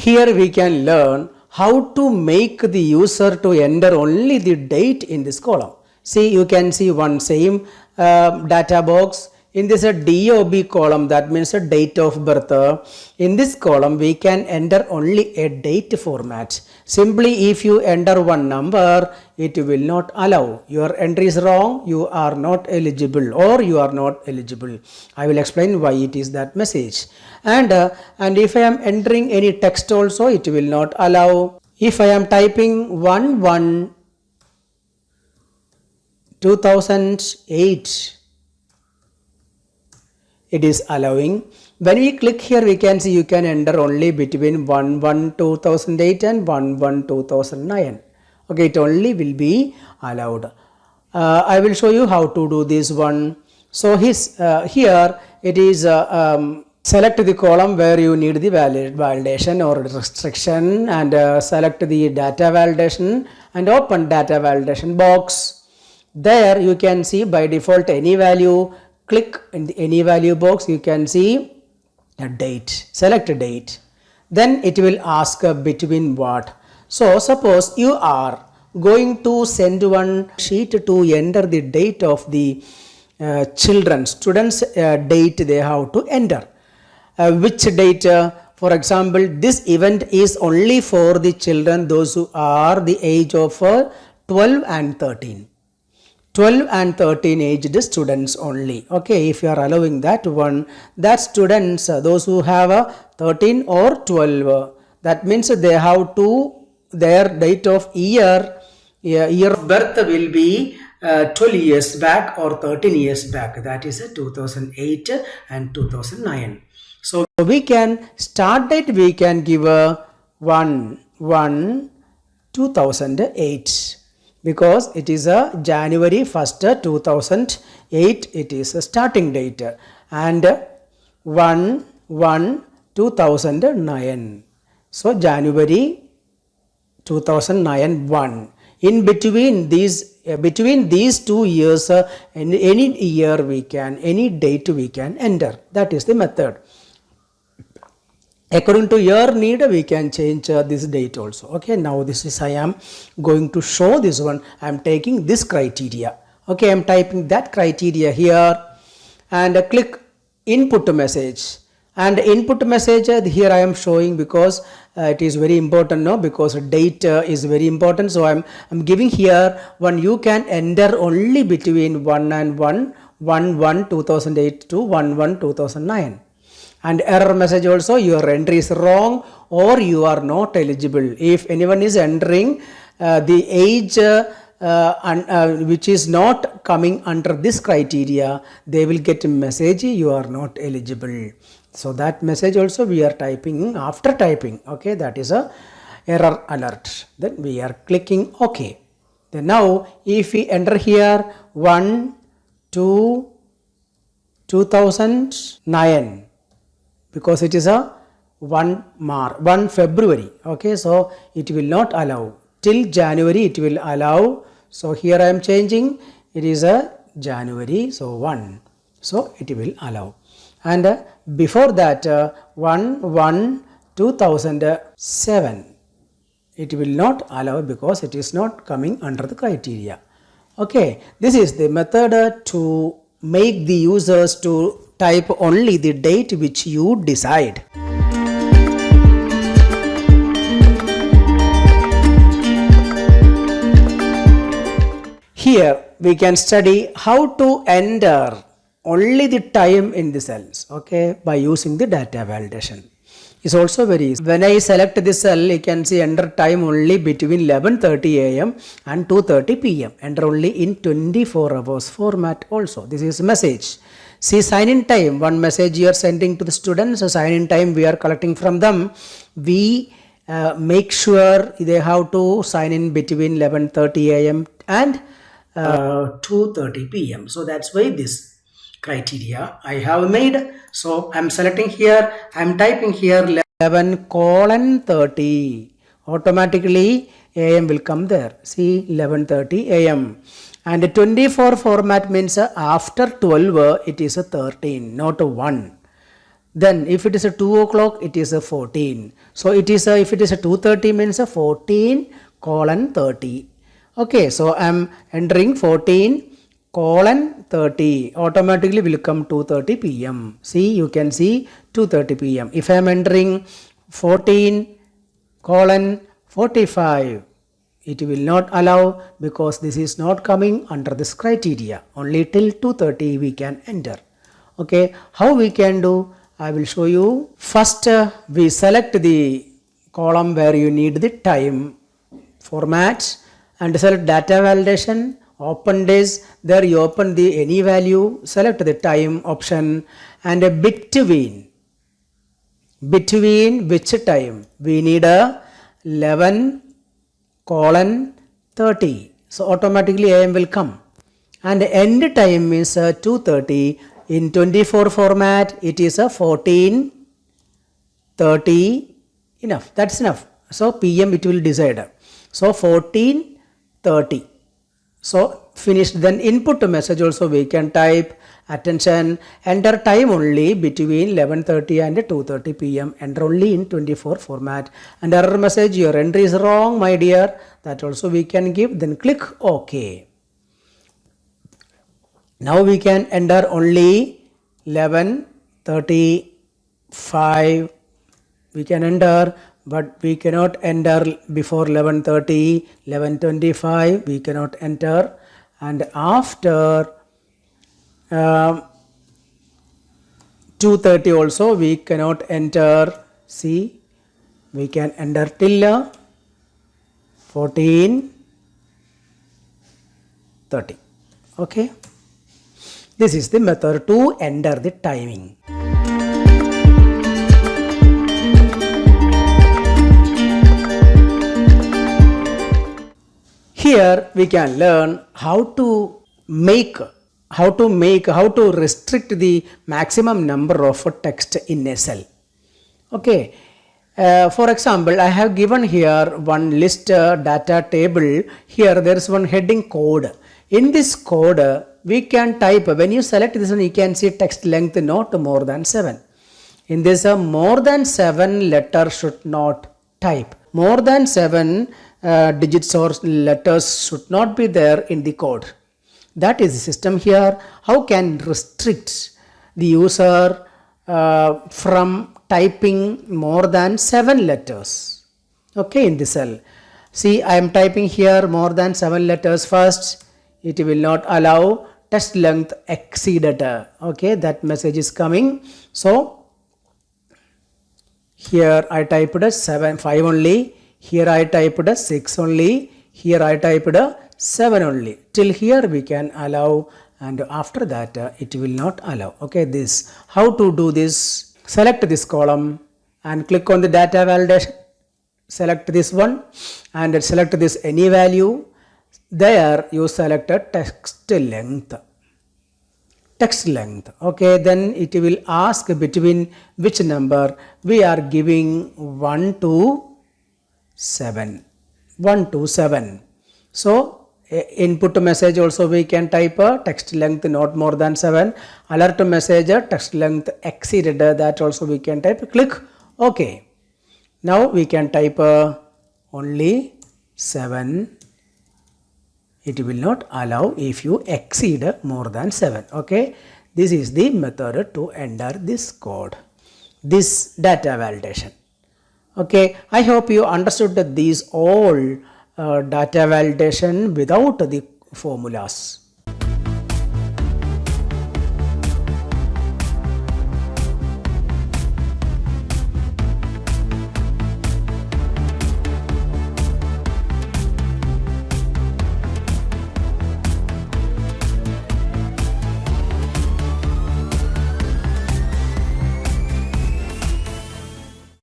Here we can learn how to make the user to enter only the date in this column. See, you can see one same data box. In this DOB column, that means a date of birth. In this column, we can enter only a date format. Simply, if you enter one number, it will not allow. Your entry is wrong, you are not eligible, or you are not eligible. I will explain why it is that message. And if I am entering any text also, it will not allow. If I am typing 1/1/2008, it is allowing. When we click here, we can see you can enter only between 1/1/2008 and 1/1/2009. Okay, it only will be allowed. I will show you how to do this one. So here it is select the column where you need the validation or restriction, and select the data validation and open data validation box. There you can see by default any value. Click in the any value box, you can see a date, select a date, then it will ask between what. So suppose you are going to send one sheet to enter the date of the students date they have to enter. Which date? For example, this event is only for the children, those who are the age of 12 and 13. 12 and 13 aged students only. Okay, if you are allowing that one, that students, those who have 13 or 12, that means they have to, their date of year of birth will be 12 years back or 13 years back. That is 2008 and 2009. So we can start date, we can give a 1/1/2008. Because it is a January 1st 2008, it is a starting date, and 1/1/2009. So January 2009 1. In between these 2 years, any year we can, any date we can enter. That is the method. According to your need, we can change this date also. Okay, now this is, I am going to show this one. I am taking this criteria. Okay, I am typing that criteria here and click input message. And input message here I am showing because it is very important, no? Because date is very important. So I am giving here one. You can enter only between 1/1/2008 to 1/1/2009. And error message also, your entry is wrong or you are not eligible. If anyone is entering the age which is not coming under this criteria, they will get a message, you are not eligible. So that message also we are typing after typing. Okay, that is a error alert. Then we are clicking OK. Then now if we enter here 1/2/2009, because it is a 1 February. Okay, so it will not allow. Till January it will allow. So here I am changing, it is a January, so 1. So it will allow. And before that 1/1/2007, it will not allow because it is not coming under the criteria. Okay, this is the method to make the users to type only the date which you decide. Here we can study how to enter only the time in the cells, okay, by using the data validation. It's also very easy. When I select this cell, you can see enter time only between 11:30 a.m. and 2:30 p.m. Enter only in 24 hours format also. This is message. See, sign in time, one message you are sending to the students. So sign in time we are collecting from them. We make sure they have to sign in between 11:30 a.m. and 2:30 p.m. So that's why this criteria I have made. So I'm selecting here, I'm typing here 11:30. Automatically AM will come there. See, 11:30 AM. And 24 format means after 12 it is a 13, not a 1. Then if it is a 2 o'clock, it is a 14. So it is a, if it is a 2:30 means a 14 colon 30. Okay, so I am entering 14 colon 30. Automatically will come 2:30 p.m. See, you can see 2:30 p.m. If I am entering 14 colon 45, it will not allow because this is not coming under this criteria. Only till 2:30 we can enter. Okay, how we can do? I will show you. First, we select the column where you need the time format and select data validation. Open this. There you open the any value. Select the time option and a between. Between which time? We need a 11 colon 30. So automatically AM will come. And end time is 2:30. In 24 format, it is a 14:30. Enough. That's enough. So PM it will decide. So 14:30. So finished. Then input message also we can type. Attention, enter time only between 11:30 and 2:30 p.m. Enter only in 24 format. And error message, your entry is wrong, my dear. That also we can give. Then click OK. Now we can enter only 11:35. We can enter, but we cannot enter before 11:30. 11:25 we cannot enter, and after 2:30 also we cannot enter. See, we can enter till 14:30. Okay, this is the method to enter the timing. Here we can learn how to restrict the maximum number of text in a cell. Okay, for example, I have given here one list data table. Here there is one heading code. In this code we can type, when you select this one, you can see text length not more than 7. In this more than 7 letters should not type. More than 7 digits or letters should not be there in the code. That is the system here. How can restrict the user from typing more than 7 letters? Okay, in the cell. See, I am typing here more than 7 letters first. It will not allow. Text length exceeded. Okay, that message is coming. So here I typed 5 only. Here I typed 6 only. Here I typed 7 only. Till here we can allow, and after that it will not allow. Okay, this. How to do this? Select this column and click on the data validation. Select this one and select this any value. There you select a text length. Text length. Okay, then it will ask between which number. We are giving 1 to 7. 1 to 7. So input message also we can type text length not more than 7. Alert message text length exceeded, that also we can type. Click OK. Now we can type only 7. It will not allow if you exceed more than 7. Okay, this is the method to enter this code, this data validation. Okay, I hope you understood these all data validation without the formulas.